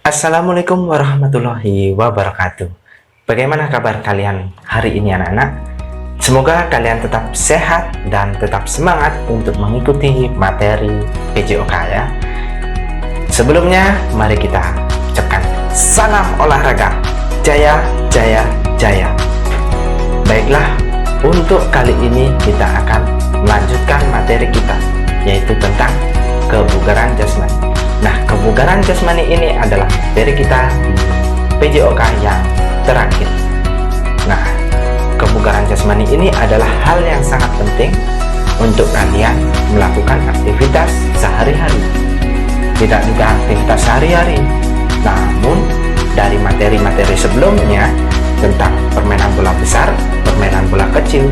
Assalamualaikum warahmatullahi wabarakatuh. Bagaimana kabar kalian hari ini anak-anak? Semoga kalian tetap sehat dan tetap semangat untuk mengikuti materi PJOK ya. Sebelumnya mari kita ucapkan salam olahraga. Jaya, jaya, jaya. Baiklah, untuk kali ini kita akan melanjutkan materi kita, yaitu tentang kebugaran jasmani. Nah, kebugaran jasmani ini adalah materi kita di PJOK yang terakhir. Nah, kebugaran jasmani ini adalah hal yang sangat penting untuk kalian melakukan aktivitas sehari-hari. Tidak juga aktivitas sehari-hari, namun dari materi-materi sebelumnya tentang permainan bola besar, permainan bola kecil,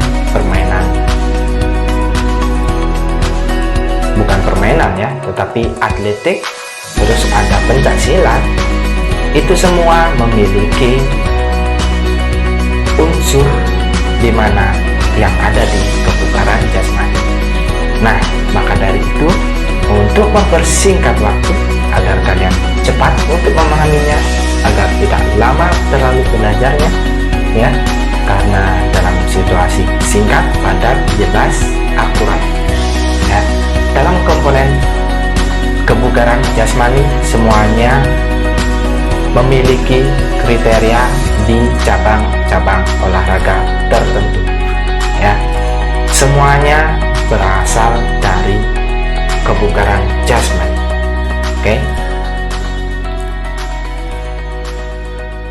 bukan permainan ya, tetapi atletik, terus ada pencak silat, itu semua memiliki unsur di mana yang ada di kebugaran jasmani. Nah, maka dari itu, untuk mempersingkat waktu agar kalian cepat untuk memahaminya, agar tidak lama terlalu belajarnya ya, karena dalam situasi singkat, padat, jelas, akurat ya. Dalam komponen kebugaran jasmani semuanya memiliki kriteria di cabang-cabang olahraga tertentu ya. Semuanya berasal dari kebugaran jasmani. Oke.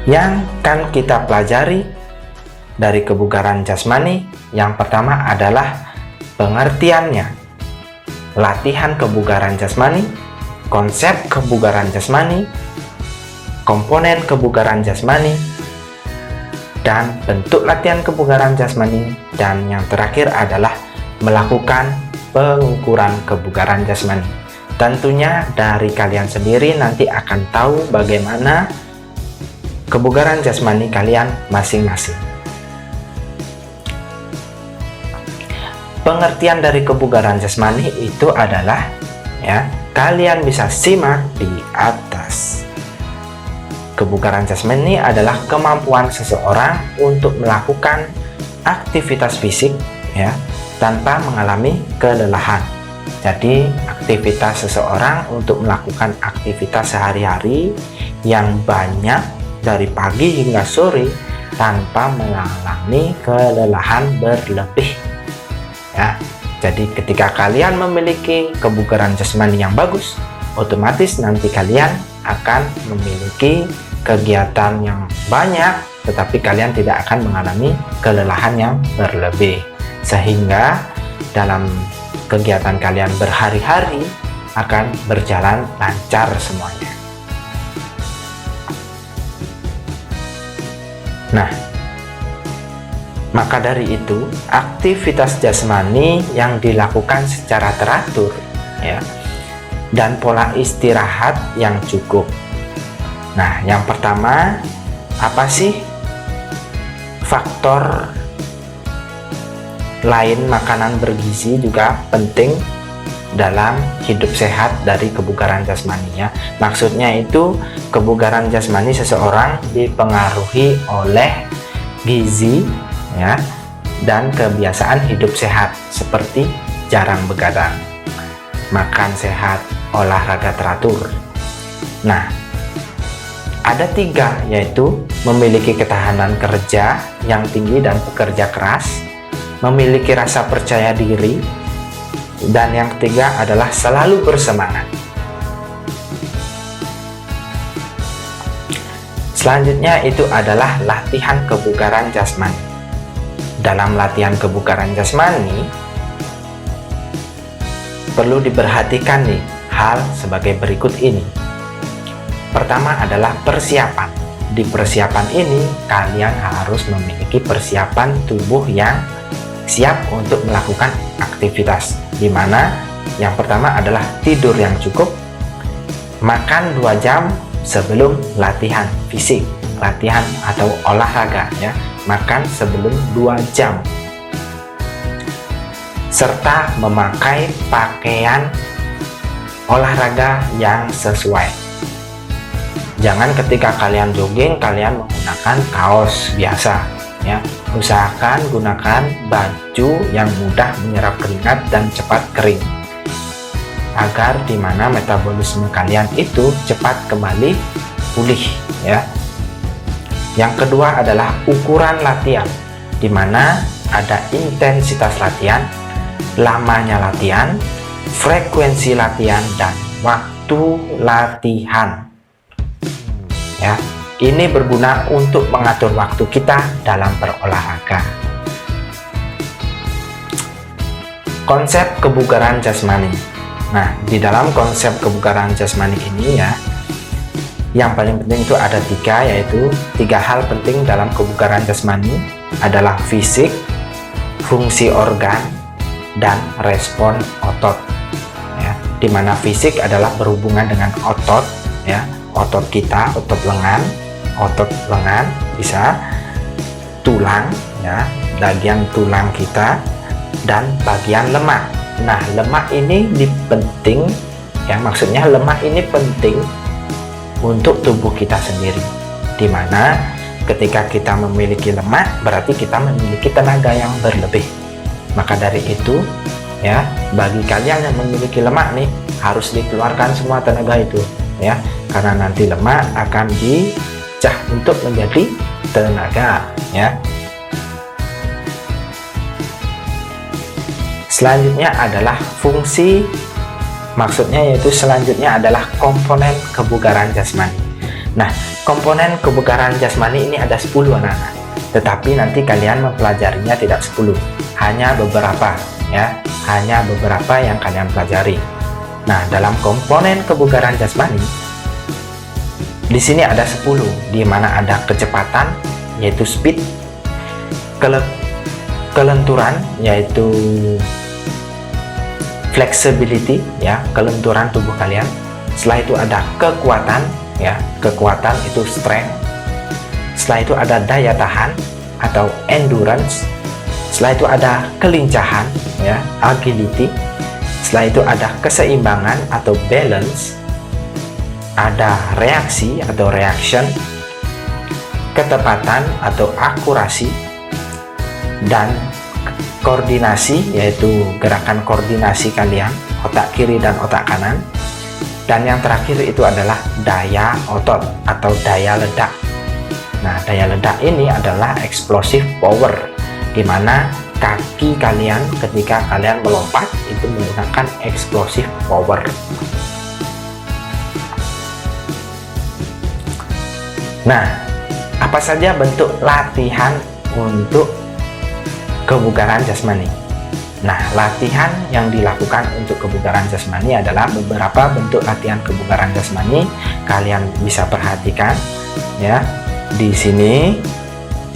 Yang akan kita pelajari dari kebugaran jasmani, yang pertama adalah pengertiannya, latihan kebugaran jasmani, konsep kebugaran jasmani, komponen kebugaran jasmani, dan bentuk latihan kebugaran jasmani, dan yang terakhir adalah melakukan pengukuran kebugaran jasmani. Tentunya dari kalian sendiri nanti akan tahu bagaimana kebugaran jasmani kalian masing-masing. Pengertian dari kebugaran jasmani itu adalah ya, kalian bisa simak di atas. Kebugaran jasmani adalah kemampuan seseorang untuk melakukan aktivitas fisik ya, tanpa mengalami kelelahan. Jadi aktivitas seseorang untuk melakukan aktivitas sehari-hari yang banyak dari pagi hingga sore tanpa mengalami kelelahan berlebih ya. Jadi ketika kalian memiliki kebugaran jasmani yang bagus, otomatis nanti kalian akan memiliki kegiatan yang banyak, tetapi kalian tidak akan mengalami kelelahan yang berlebih, sehingga dalam kegiatan kalian berhari-hari akan berjalan lancar semuanya. Nah, maka dari itu, aktivitas jasmani yang dilakukan secara teratur ya, dan pola istirahat yang cukup. Nah, yang pertama, apa sih faktor lain? Makanan bergizi juga penting dalam hidup sehat dari kebugaran jasmaninya. Maksudnya itu, kebugaran jasmani seseorang dipengaruhi oleh gizi ya, dan kebiasaan hidup sehat seperti jarang begadang, makan sehat, olahraga teratur. Nah, ada 3, yaitu memiliki ketahanan kerja yang tinggi dan bekerja keras, memiliki rasa percaya diri, dan yang ketiga adalah selalu bersemangat. Selanjutnya itu adalah latihan kebugaran jasmani. Dalam latihan kebugaran jasmani perlu diperhatikan nih hal sebagai berikut ini. Pertama adalah persiapan. Di persiapan ini kalian harus memiliki persiapan tubuh yang siap untuk melakukan aktivitas, di mana yang pertama adalah tidur yang cukup, makan 2 jam sebelum latihan fisik, latihan atau olahraga ya, makan sebelum 2 jam, serta memakai pakaian olahraga yang sesuai. Jangan ketika kalian jogging kalian menggunakan kaos biasa ya. Usahakan gunakan baju yang mudah menyerap keringat dan cepat kering, agar dimana metabolisme kalian itu cepat kembali pulih ya. Yang kedua adalah ukuran latihan, dimana ada intensitas latihan, lamanya latihan, frekuensi latihan, dan waktu latihan ya. Ini berguna untuk mengatur waktu kita dalam berolahraga. Konsep kebugaran jasmani. Nah, di dalam konsep kebugaran jasmani ini ya, yang paling penting itu ada tiga, yaitu tiga hal penting dalam kebugaran jasmani adalah fisik, fungsi organ, dan respon otot ya. Dimana fisik adalah berhubungan dengan otot ya, otot kita, otot lengan bisa, tulang ya, bagian tulang kita, dan bagian lemak. Nah, lemak ini penting ya, maksudnya lemak ini penting untuk tubuh kita sendiri, dimana ketika kita memiliki lemak berarti kita memiliki tenaga yang berlebih. Maka dari itu ya, bagi kalian yang memiliki lemak nih, harus dikeluarkan semua tenaga itu ya, karena nanti lemak akan dicah untuk menjadi tenaga ya. Selanjutnya adalah fungsi, maksudnya yaitu selanjutnya adalah komponen kebugaran jasmani. Nah, komponen kebugaran jasmani ini ada 10 anak-anak, tetapi nanti kalian mempelajarinya tidak 10, hanya beberapa ya, hanya beberapa yang kalian pelajari. Nah, dalam komponen kebugaran jasmani di sini ada 10, di mana ada kecepatan yaitu speed, kelenturan yaitu flexibility ya, kelenturan tubuh kalian. Setelah itu ada kekuatan ya, kekuatan itu strength. Setelah itu ada daya tahan atau endurance. Setelah itu ada kelincahan ya, agility. Setelah itu ada keseimbangan atau balance, ada reaksi atau reaction, ketepatan atau akurasi, dan koordinasi yaitu gerakan koordinasi kalian, otak kiri dan otak kanan. Dan yang terakhir itu adalah daya otot atau daya ledak. Nah, daya ledak ini adalah explosive power, di mana kaki kalian ketika kalian melompat itu menggunakan explosive power. Nah, apa saja bentuk latihan untuk kebugaran jasmani? Nah, latihan yang dilakukan untuk kebugaran jasmani adalah beberapa bentuk latihan kebugaran jasmani. Kalian bisa perhatikan ya. Di sini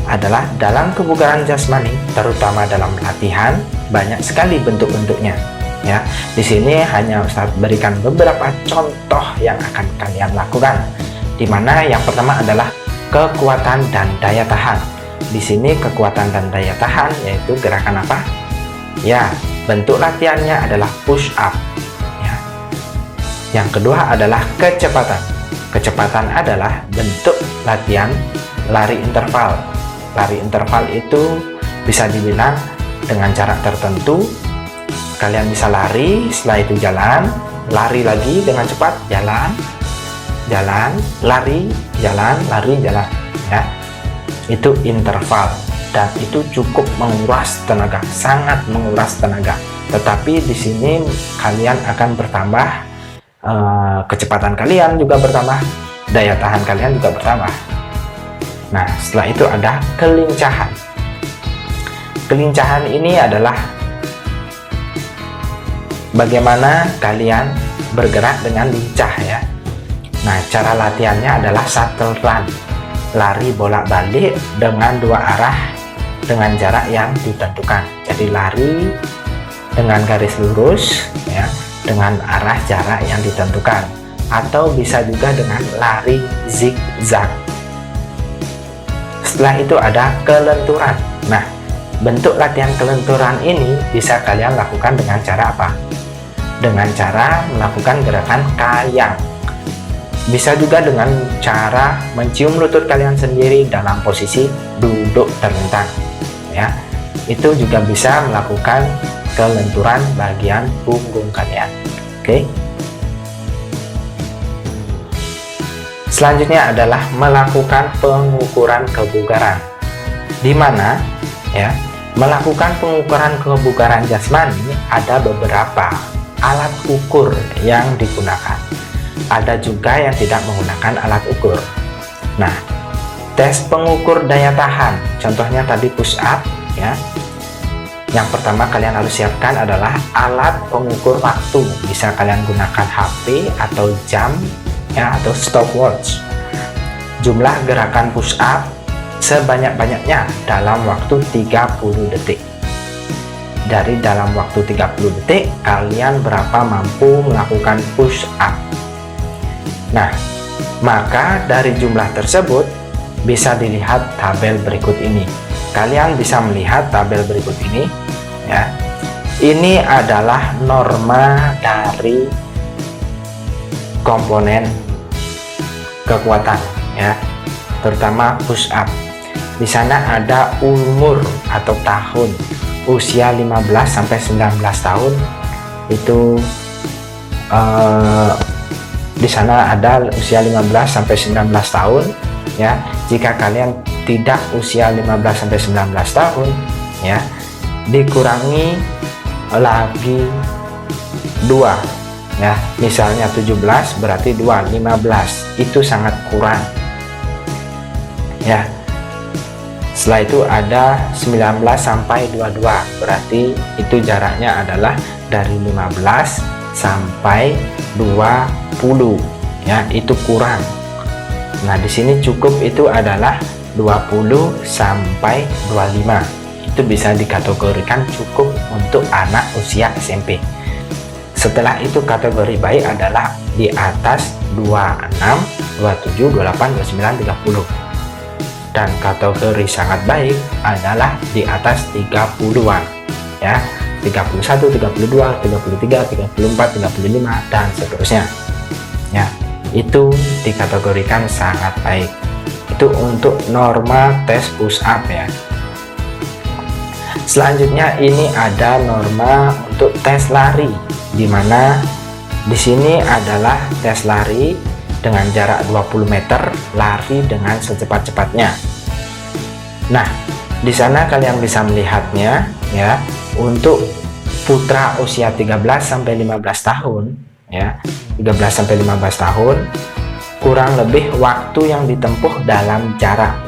adalah dalam kebugaran jasmani, terutama dalam latihan, banyak sekali bentuk-bentuknya ya. Di sini hanya Ustadz berikan beberapa contoh yang akan kalian lakukan, di mana yang pertama adalah kekuatan dan daya tahan. Di sini kekuatan dan daya tahan yaitu gerakan apa? Ya, bentuk latihannya adalah push up ya. Yang kedua adalah kecepatan. Kecepatan adalah bentuk latihan lari interval. Lari interval itu bisa dibilang dengan jarak tertentu. Kalian bisa lari, setelah itu jalan, lari lagi dengan cepat, jalan, lari, jalan ya. Itu interval, dan itu cukup menguras tenaga, sangat menguras tenaga. Tetapi di sini kalian akan bertambah, kecepatan kalian juga bertambah, daya tahan kalian juga bertambah. Nah, setelah itu ada kelincahan. Kelincahan ini adalah bagaimana kalian bergerak dengan lincah ya. Nah, cara latihannya adalah shuttle run, lari bolak-balik dengan dua arah dengan jarak yang ditentukan. Jadi lari dengan garis lurus ya, dengan arah jarak yang ditentukan, atau bisa juga dengan lari zigzag. Setelah itu ada kelenturan. Nah, bentuk latihan kelenturan ini bisa kalian lakukan dengan cara apa? Dengan cara melakukan gerakan kayang. Bisa juga dengan cara mencium lutut kalian sendiri dalam posisi duduk terlentang, ya. Itu juga bisa melakukan kelenturan bagian punggung kalian. Oke. Selanjutnya adalah melakukan pengukuran kebugaran, di mana ya melakukan pengukuran kebugaran jasmani ada beberapa alat ukur yang digunakan. Ada juga yang tidak menggunakan alat ukur. Nah, tes pengukur daya tahan, contohnya tadi push up, ya. Yang pertama kalian harus siapkan adalah alat pengukur waktu. Bisa kalian gunakan HP atau jam, ya, atau stopwatch. Jumlah gerakan push up sebanyak-banyaknya dalam waktu 30 detik. Dari dalam waktu 30 detik, kalian berapa mampu melakukan push up. Nah, maka dari jumlah tersebut bisa dilihat tabel berikut ini. Kalian bisa melihat tabel berikut ini, ya. Ini adalah norma dari komponen kekuatan, ya, terutama push up. Di sana ada umur atau tahun, usia 15 sampai 19 tahun itu di sana ada usia 15 sampai 19 tahun, ya. Jika kalian tidak usia 15 sampai 19 tahun, ya, dikurangi lagi 2, ya. Misalnya 17 berarti 2, 15. Itu sangat kurang, ya. Setelah itu ada 19 sampai 22, berarti itu jaraknya adalah dari 15 sampai 20, ya, itu kurang. Nah, di sini cukup itu adalah 20 sampai 25. Itu bisa dikategorikan cukup untuk anak usia SMP. Setelah itu kategori baik adalah di atas 26, 27, 28, 29, 30. Dan kategori sangat baik adalah di atas 30-an, ya. 31, 32, 33, 34, 35 dan seterusnya, ya. Itu dikategorikan sangat baik. Itu untuk norma tes push up, ya. Selanjutnya ini ada norma untuk tes lari, di mana di sini adalah tes lari dengan jarak 20 meter, lari dengan secepat-cepatnya. Nah, di sana kalian bisa melihatnya, ya. Untuk putra usia 13 sampai 15 tahun, ya. 13 sampai 15 tahun, kurang lebih waktu yang ditempuh dalam jarak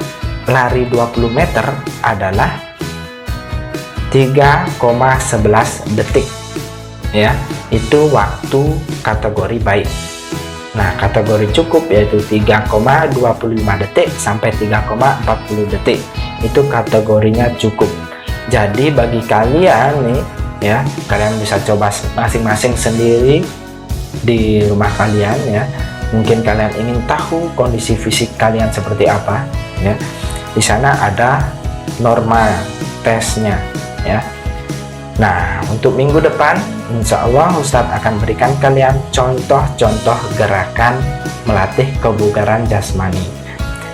lari 20 meter adalah 3,11 detik, ya. Itu waktu kategori baik. Nah, kategori cukup yaitu 3,25 detik sampai 3,40 detik. Itu kategorinya cukup. Jadi bagi kalian nih, ya, kalian bisa coba masing-masing sendiri di rumah kalian, ya. Mungkin kalian ingin tahu kondisi fisik kalian seperti apa, ya. Di sana ada norma tesnya, ya. Nah, untuk minggu depan, insya Allah Ustadz akan berikan kalian contoh-contoh gerakan melatih kebugaran jasmani.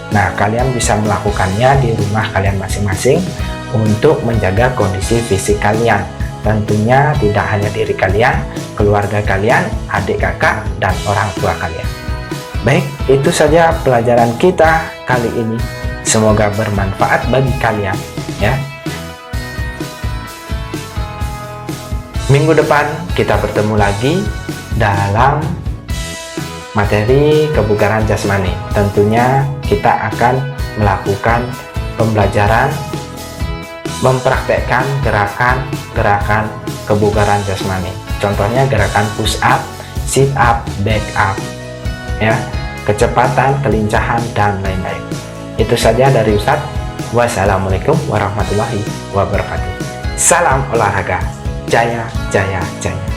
Nah, kalian bisa melakukannya di rumah kalian masing-masing untuk menjaga kondisi fisik kalian. Tentunya tidak hanya diri kalian, keluarga kalian, adik kakak, dan orang tua kalian. Baik, itu saja pelajaran kita kali ini. Semoga bermanfaat bagi kalian, ya. Minggu depan kita bertemu lagi dalam materi kebugaran jasmani. Tentunya kita akan melakukan pembelajaran, mempraktekkan gerakan-gerakan kebugaran jasmani. Contohnya gerakan push up, sit up, back up, ya, kecepatan, kelincahan, dan lain-lain. Itu saja dari Ustadz. Wassalamualaikum warahmatullahi wabarakatuh. Salam olahraga. Jaya, jaya, jaya.